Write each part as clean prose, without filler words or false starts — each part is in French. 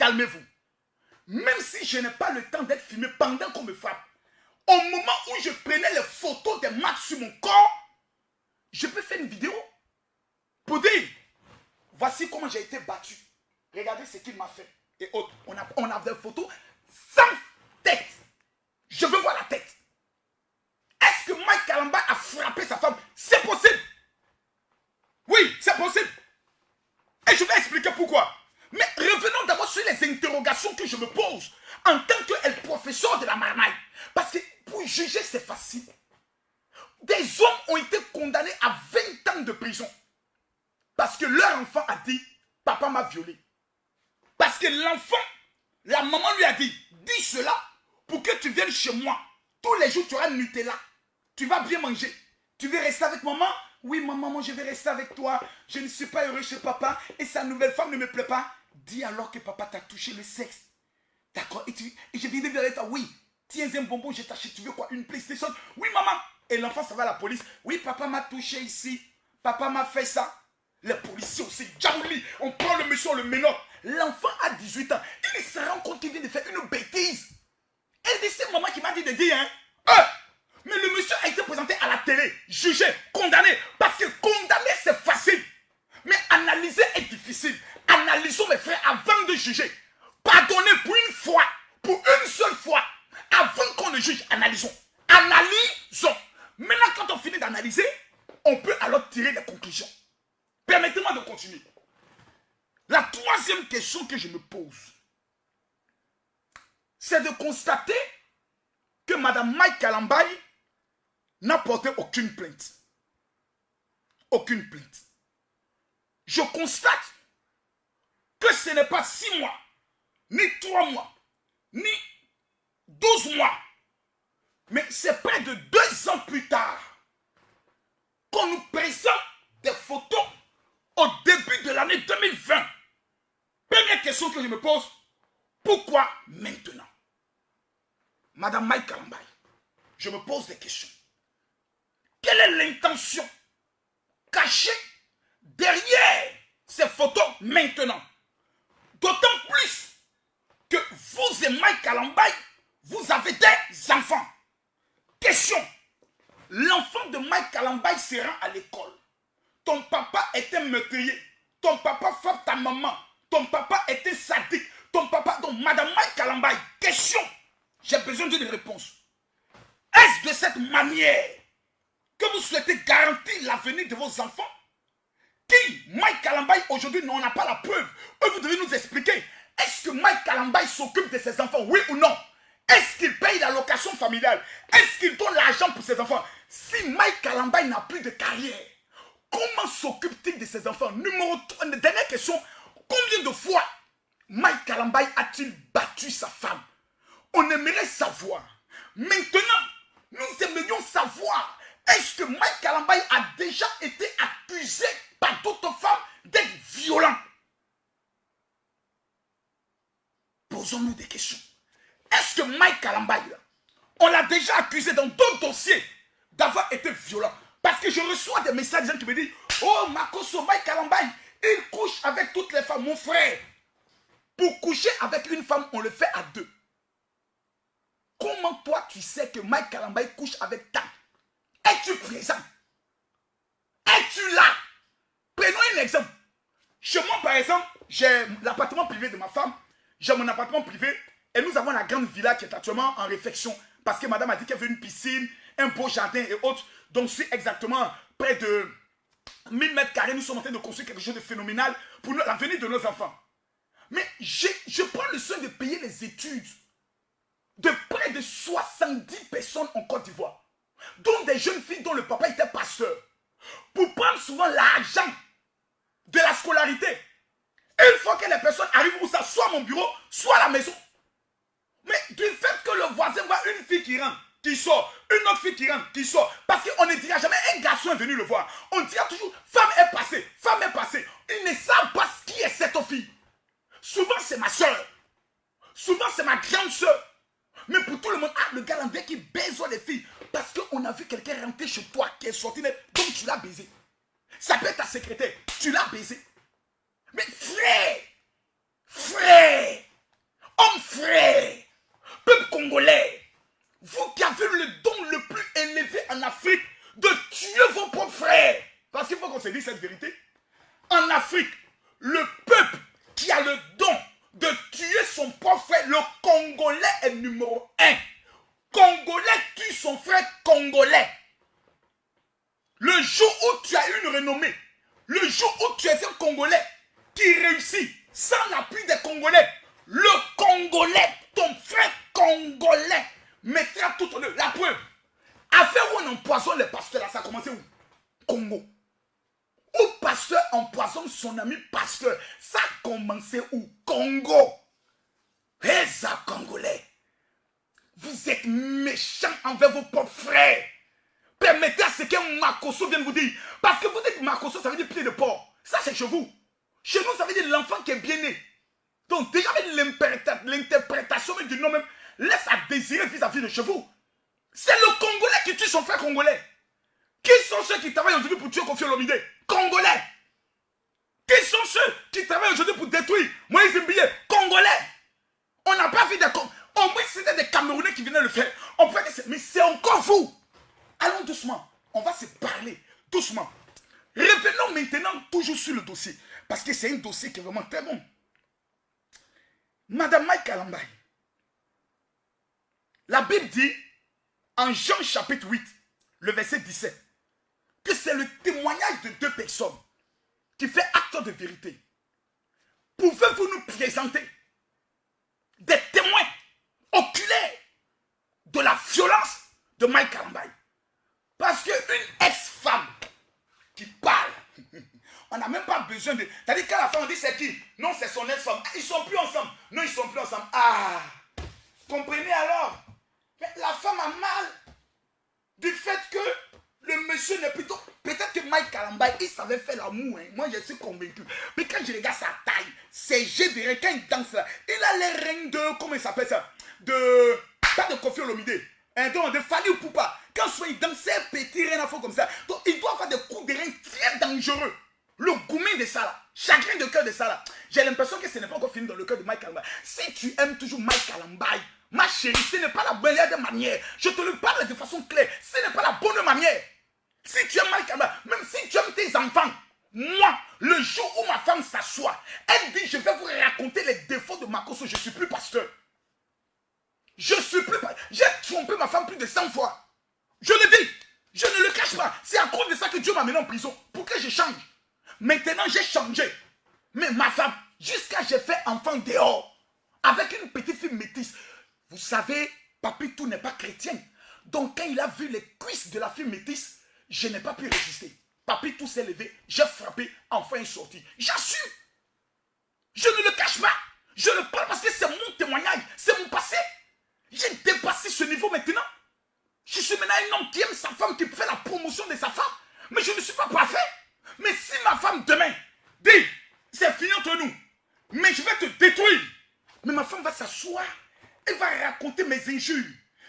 calmez-vous. Même si je n'ai pas le temps d'être filmé pendant qu'on me frappe, au moment où je prenais les photos des marques sur mon corps, je peux faire une vidéo pour dire, voici comment j'ai été battu. Regardez ce qu'il m'a fait. Et autres, on a des photos sans tête. Je veux voir la tête. Est-ce que Mike Kalambay a frappé sa femme? C'est possible. Oui, c'est possible. Et je vais expliquer pourquoi. Mais revenons d'abord sur les interrogations que je me pose en tant que professeur de la marmaille. Parce que pour juger, c'est facile. Des hommes ont été condamnés à 20 ans de prison. Parce que leur enfant a dit, papa m'a violé. Parce que l'enfant, la maman lui a dit, dis cela pour que tu viennes chez moi. Tous les jours, tu auras Nutella. Tu vas bien manger. Tu veux rester avec maman? Oui, maman, je vais rester avec toi. Je ne suis pas heureux chez papa et sa nouvelle femme ne me plaît pas. Dis alors que papa t'a touché le sexe. D'accord? Et je viens de vérifier toi. Oui, tiens un bonbon, je t'achète. Tu veux quoi? Une PlayStation? Oui, maman. Et l'enfant, ça va à la police. Oui, papa m'a touché ici. Papa m'a fait ça. Les policiers aussi, Djaouli, on prend le monsieur, on le ménote. L'enfant a 18 ans. Il se rend compte qu'il vient de faire une bêtise. Elle dit, c'est maman qui m'a dit de dire, hein. Mais le monsieur a été présenté à la télé, jugé, condamné. Parce que condamner, c'est facile. Mais analyser est difficile. Analysons, mes frères, avant de juger. Pardonnez pour une fois, pour une seule fois. Avant qu'on ne juge, analysons. Analysons. Maintenant, quand on finit d'analyser, on peut alors tirer des conclusions. Permettez-moi de continuer. La troisième question que je me pose, c'est de constater que Mme Mike Kalambay n'a porté aucune plainte. Aucune plainte. Je constate que ce n'est pas 6 mois, ni 3 mois, ni 12 mois, mais c'est près de 2 ans plus tard qu'on nous présente des photos au début de l'année 2020. Première question que je me pose, pourquoi maintenant? Madame Mike Kalambay, je me pose des questions. Quelle est l'intention cachée derrière ces photos maintenant? D'autant plus que vous et Mike Kalambay, vous avez des enfants. Question, l'enfant de Mike Kalambay se rend à l'école. Ton papa était meurtrier. Ton papa frappe ta maman. Ton papa était sadique. Ton papa... Donc, Madame Mike Kalambay, question. J'ai besoin d'une réponse. Est-ce de cette manière que vous souhaitez garantir l'avenir de vos enfants? Qui, Mike Kalambay, aujourd'hui, on n'a pas la preuve. Eux, vous devez nous expliquer. Est-ce que Mike Kalambay s'occupe de ses enfants, oui ou non? Est-ce qu'il paye la location familiale? Est-ce qu'il donne l'argent pour ses enfants? Si Mike Kalambay n'a plus de carrière, comment s'occupe-t-il de ses enfants? Dernière question, combien de fois Mike Kalambay a-t-il battu sa femme? On aimerait savoir. Maintenant, nous aimerions savoir, est-ce que Mike Kalambay a déjà été accusé par d'autres femmes d'être violent? Posons-nous des questions. Est-ce que Mike Kalambay, on l'a déjà accusé dans d'autres dossiers d'avoir été violent? Parce que je reçois des messages qui me disent, oh, Makoso, Mike Kalambay, il couche avec toutes les femmes. Mon frère, pour coucher avec une femme, on le fait à 2. Comment toi, tu sais que Mike Kalambay couche avec ta? Es-tu présent? Es-tu là? Prenons un exemple. Chez moi, par exemple, j'ai l'appartement privé de ma femme. J'ai mon appartement privé. Et nous avons la grande villa qui est actuellement en réfection. Parce que madame a dit qu'elle veut une piscine, un beau jardin et autres. Donc, c'est exactement près de 1000 mètres carrés. Nous sommes en train de construire quelque chose de phénoménal pour l'avenir de nos enfants. Mais je prends le soin de payer les études de près de 70 personnes en Côte d'Ivoire, dont des jeunes filles dont le papa était pasteur, pour prendre souvent l'argent de la scolarité. Une fois que les personnes arrivent où ça, soit à mon bureau, soit à la maison. Mais du fait que le voisin voit une fille qui rentre, qui sort, une autre fille qui rentre, qui sort, parce qu'on ne dira jamais un garçon est venu le voir. On dira toujours femme est passée, femme est passée. Ils ne savent pas qui est cette fille. Souvent c'est ma soeur, souvent c'est ma grande soeur. Mais pour tout le monde, ah, le gars là qui baise les filles. Parce qu'on a vu quelqu'un rentrer chez toi, qui est sorti, donc tu l'as baisé. Ça peut être ta secrétaire, tu l'as baisé. Mais frère, Congolais, vous qui avez le don le plus élevé en Afrique de tuer vos propres frères. Parce qu'il faut qu'on se dise cette vérité. En Afrique, le peuple qui a le don de tuer son propre frère, le Congolais est numéro 1. Congolais tue son frère congolais. Le jour où tu as une renommée, le jour où tu es un Congolais qui réussit sans l'appui des Congolais, le Congolais, ton frère congolais, mettra tout en eux. La preuve, affaire où on empoisonne les pasteurs, là, ça a commencé où? Congo. Où pasteur empoisonne son ami pasteur, ça a commencé où? Congo. Et ça, Congolais, vous êtes méchants envers vos propres frères. Permettez à ce qu'un Makosso vienne vous dire. Parce que vous dites Makosso, ça veut dire pied de porc. Ça, c'est chez vous. Chez nous, ça veut dire l'enfant qui est bien né. Donc, déjà, l'interprétation du nom même laisse à désirer vis-à-vis de chez vous. C'est le Congolais qui tue son frère congolais. Qui sont ceux qui travaillent aujourd'hui pour tuer Koffi Olomide? Congolais. Qui sont ceux qui travaillent aujourd'hui pour détruire Moïse Mbilé? Congolais. On n'a pas vu des Congolais. Au moins, c'était des Camerounais qui venaient le faire. On peut dire, mais c'est encore vous. Allons doucement. On va se parler doucement. Revenons maintenant toujours sur le dossier. Parce que c'est un dossier qui est vraiment très bon. Madame Mike Kalambaye. La Bible dit, en Jean chapitre 8, le verset 17, que c'est le témoignage de deux personnes qui fait acte de vérité. Pouvez-vous nous présenter des témoins oculaires de la violence de Mike Kalambaye? Parce qu'une ex-femme qui parle, on n'a même pas besoin de... C'est-à-dire qu'à la fin on dit c'est qui? Non, c'est son ex-femme. Ils ne sont plus ensemble. Non, ils ne sont plus ensemble. Ah, comprenez alors? Mais la femme a mal du fait que le monsieur n'est plutôt... Peut-être que Mike Kalambaye, il savait faire l'amour. Hein. Moi, je suis convaincu. Mais quand je regarde sa taille, ses jets de rein, quand il danse là, il a les reins de... Comment il s'appelle ça? De... Pas de Koffi Olomide. Hein, de Fally Ipupa. Quand soit il danse ses petits reins à fond comme ça. Donc, il doit faire des coups de rein très dangereux. Le gourmet de ça là. Chagrin de cœur de ça là. J'ai l'impression que ce n'est pas encore fini dans le cœur de Mike Kalambaye. Si tu aimes toujours Mike Kalambaye, ma chérie, ce n'est pas la bonne manière. Je te le parle de façon claire. Ce n'est pas la bonne manière. Si tu aimes Mike Kalambaye, même si tu aimes tes enfants, moi, le jour où ma femme s'assoit, elle dit, je vais vous raconter les défauts de Makosso, je ne suis plus pasteur. Je suis plus pasteur. J'ai trompé ma femme plus de 100 fois. Je le dis. Je ne le cache pas. C'est à cause de ça que Dieu m'a mené en prison. Pour que je change. Maintenant, j'ai changé. Mais ma femme, jusqu'à j'ai fait enfant dehors, avec une petite fille métisse. Vous savez, Papitou n'est pas chrétien. Donc, quand il a vu les cuisses de la fille métisse, je n'ai pas pu résister. Papitou s'est levé, j'ai frappé, enfin il est sorti. J'assume. Je ne le cache pas. Je le parle parce que c'est mon témoignage, c'est mon passé. J'ai dépassé ce niveau maintenant. Je suis maintenant un homme qui aime sa femme, qui fait la promotion de sa femme. Mais je ne suis pas parfait. Mais si ma femme demain dit, c'est fini entre nous, mais je vais te détruire. Mais ma femme va s'asseoir, elle va raconter mes injures,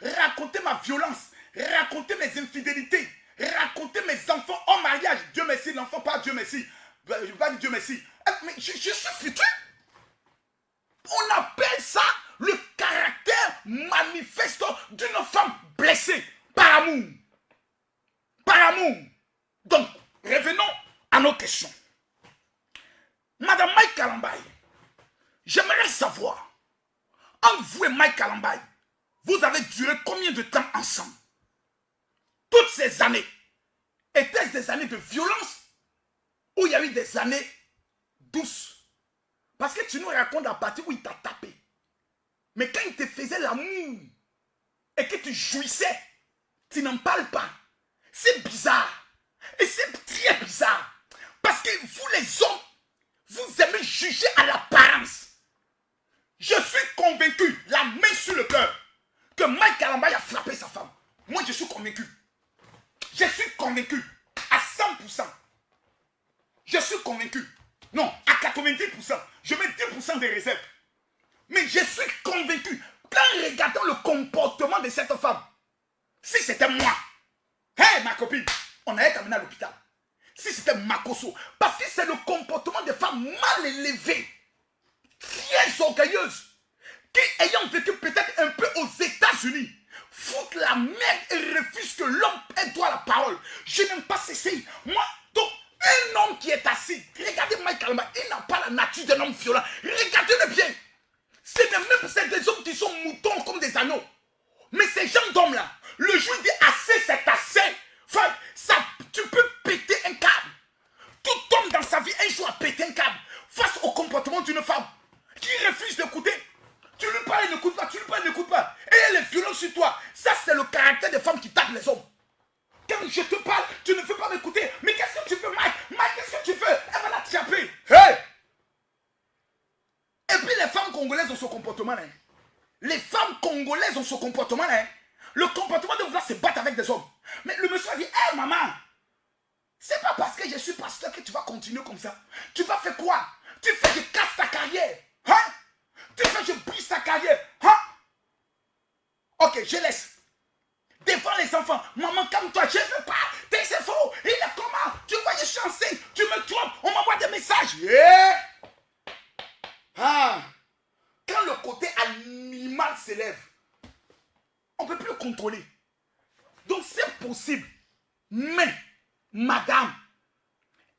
raconter ma violence, raconter mes infidélités, raconter mes enfants en mariage. Dieu merci, l'enfant, pas Dieu merci. Je ne vais pas dire Dieu merci. Mais je suis futur. On appelle ça le caractère manifeste d'une femme blessée par amour. Par amour. Donc, revenons à nos questions. Madame Mike Kalambaye, j'aimerais savoir, entre vous et Mike Kalambaye, vous avez duré combien de temps ensemble? Toutes ces années, étaient-ce des années de violence ou il y a eu des années douces? Parce que tu nous racontes la partie où il t'a tapé. Mais quand il te faisait l'amour et que tu jouissais, tu n'en parles pas. C'est bizarre. Et c'est très bizarre. Parce que vous les hommes, vous aimez juger à l'apparence. Je suis convaincu, la main sur le cœur, que Mike Kalambaye a frappé sa femme. Moi, je suis convaincu. Je suis convaincu à 100%. Je suis convaincu. Non, à 90%. Je mets 10% de réserve. Mais je suis convaincu qu'en regardant le comportement de cette femme, si c'était moi, hé ma copine, on allait t'amener à l'hôpital. Si c'était Makosso, parce que c'est le comportement des femmes mal élevées, très orgueilleuses, qui ayant vécu peut-être un peu aux États-Unis, foutent la merde et refusent que l'homme ait droit à la parole. Je n'aime pas cesser. Moi, donc, un homme qui est assis, regardez Mike Kalamba, il n'a pas la nature d'un homme violent. Regardez-le bien. C'est des hommes qui sont moutons comme des agneaux. Mais ces gens d'hommes-là, le jour il dit assez, c'est assez. Enfin, ça, tu peux péter un câble. Tout homme dans sa vie, un jour a pété un câble face au comportement d'une femme qui refuse d'écouter. Tu lui parles, il n'écoute pas, tu lui parles, il n'écoute pas. Et elle est violente sur toi. Ça, c'est le caractère des femmes qui tapent les hommes. Quand je te parle, tu ne veux pas m'écouter. Mais qu'est-ce que tu fais, Mike? Mike, qu'est-ce que tu fais? Elle va la taper. Hey! Et puis les femmes congolaises ont ce comportement-là. Les femmes congolaises ont ce comportement-là. Le comportement de vouloir se battre avec des hommes. Mais le monsieur a dit, hé maman, c'est pas parce que je suis pasteur que tu vas continuer comme ça. Tu vas faire quoi? Tu fais que je casse ta carrière. Hein? Tu fais que je brise ta carrière. Hein? Ok, je laisse. Devant les enfants, maman, calme-toi, je ne veux pas. C'est faux. Il est comment? Tu vois, je suis enceinte. Tu me trompes. On m'envoie des messages. Yeah. Ah. Quand le côté animal s'élève, on ne peut plus le contrôler. Donc c'est possible. Mais, madame,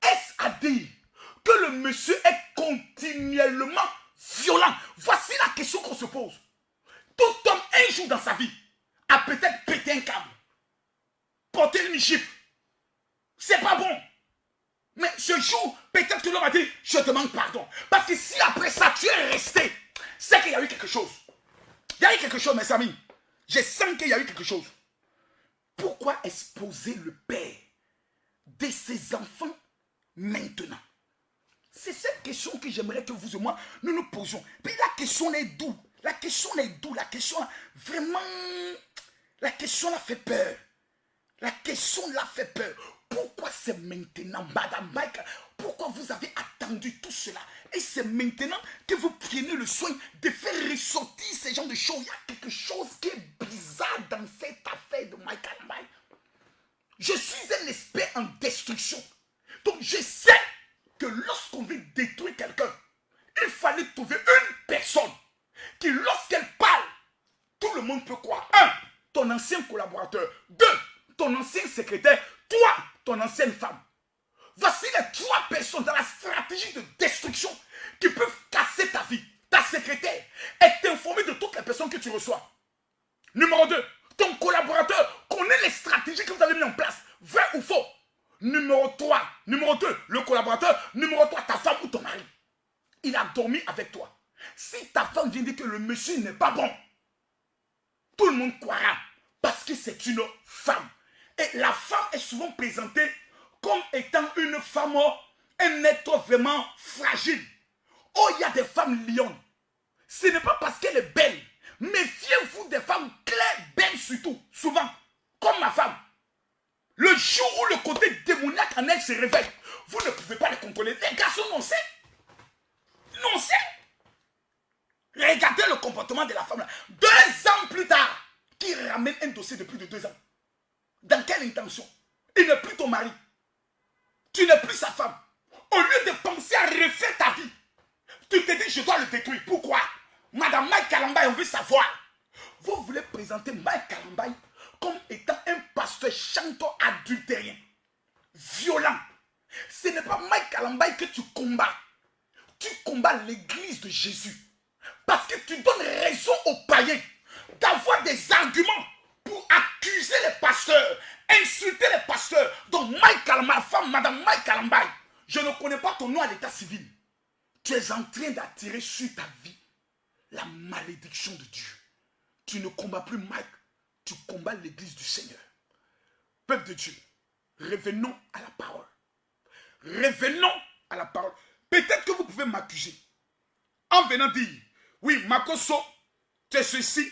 est-ce à dire que le monsieur est continuellement violent? Voici la question qu'on se pose. Tout homme, un jour dans sa vie, a peut-être pété un câble, porté une gifle. C'est pas bon. Mais ce jour, peut-être que l'homme a dit, je te demande pardon. Parce que si après ça, tu es resté, c'est qu'il y a eu quelque chose. Il y a eu quelque chose, mes amis. Je sens qu'il y a eu quelque chose. Pourquoi exposer le père de ses enfants maintenant? C'est cette question que j'aimerais que vous et moi, nous nous posions. Puis la question est d'où? La question est d'où? La question, vraiment, la question l'a fait peur. La question l'a fait peur. Pourquoi c'est maintenant, Madame Mike? Pourquoi vous avez attendu tout cela? Et c'est maintenant que vous prenez le soin de faire ressortir ces genres de choses. Il y a quelque chose qui est bizarre dans cette affaire de Mike and Mike. Je suis un expert en destruction. Donc je sais que lorsqu'on veut détruire quelqu'un, il fallait trouver une personne qui, lorsqu'elle parle, tout le monde peut croire. Un, ton ancien collaborateur. Deux, ton ancien secrétaire. Toi, ton ancienne femme. Voici les trois personnes dans la stratégie de destruction qui peuvent casser ta vie. Ta secrétaire est informée de toutes les personnes que tu reçois. Numéro 2, ton collaborateur connaît les stratégies que vous avez mises en place. Vrai ou faux? Numéro 2, le collaborateur. Numéro 3, ta femme ou ton mari. Il a dormi avec toi. Si ta femme vient dire que le monsieur n'est pas bon, tout le monde croira parce que c'est une femme. Et la femme est souvent présentée comme étant une femme, un être vraiment fragile. Oh, il y a des femmes lionnes. Ce n'est pas parce qu'elle est belle. Méfiez-vous des femmes claires, belles surtout, souvent, comme ma femme. Le jour où le côté démoniaque en elle se réveille, vous ne pouvez pas les contrôler. Les garçons n'ont sait. Non, c'est. Regardez le comportement de la femme là. 2 ans plus tard, qui ramène un dossier de plus de 2 ans. Dans quelle intention? Il n'est plus ton mari. Tu n'es plus sa femme. Au lieu de penser à refaire ta vie, tu te dis je dois le détruire. Pourquoi? Madame Mike Kalamba, on veut savoir. Vous voulez présenter Mike Kalamba comme étant un pasteur chanteur adultérien, violent. Ce n'est pas Mike Kalamba que tu combats. Tu combats l'église de Jésus. Parce que tu donnes raison aux païens d'avoir des arguments pour accuser les pasteurs, insulter les pasteurs. Donc Mike Kalamba, femme, Madame Mike Kalamba, je ne connais pas ton nom à l'état civil. Tu es en train d'attirer sur ta vie la malédiction de Dieu. Tu ne combats plus Mike, tu combats l'église du Seigneur. Peuple de Dieu, revenons à la parole. Revenons à la parole. Peut-être que vous pouvez m'accuser en venant dire, oui, Makoso, tu es ceci,